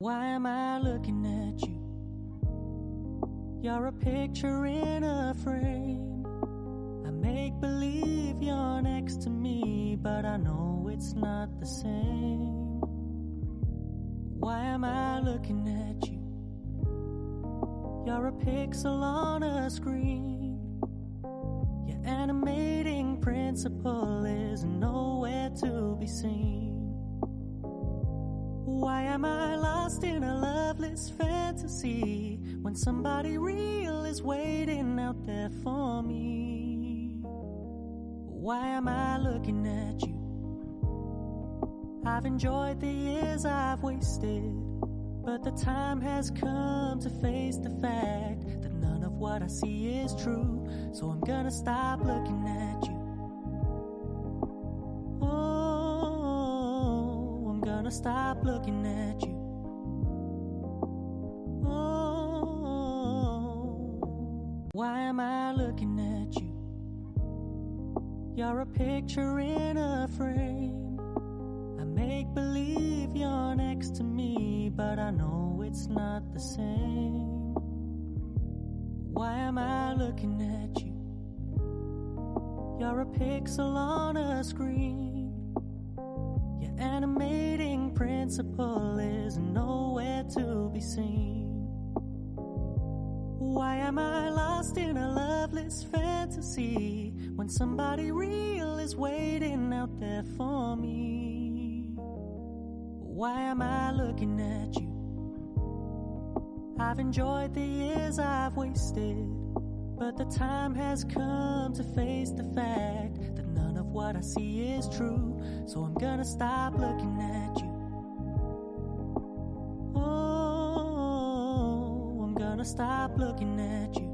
Why am I looking at you? You're a picture in a frame. I make believe you're next to me, but I know it's not the same. Why am I looking at you? You're a pixel on a screen. Your animating principle is nowhere to be seen. Why am I lost in a loveless fantasy when somebody real is waiting out there for me? Why am I looking at you? I've enjoyed the years I've wasted, but the time has come to face the fact that none of what I see is true. So I'm gonna stop looking at you. Oh, I'm gonna stop looking at you. Oh, why am I looking at you? You're a picture in a frame. I make believe you're next to me, but I know it's not the same. Why am I looking at you? You're a pixel on a screen. Your animating principle is nowhere to be seen. Why am I lost in a loveless fantasy when somebody real is waiting out there for me? Why am I looking at you? I've enjoyed the years I've wasted, but the time has come to face the fact that none of what I see is true. So I'm gonna stop looking at you. Oh, I'm gonna stop looking at you.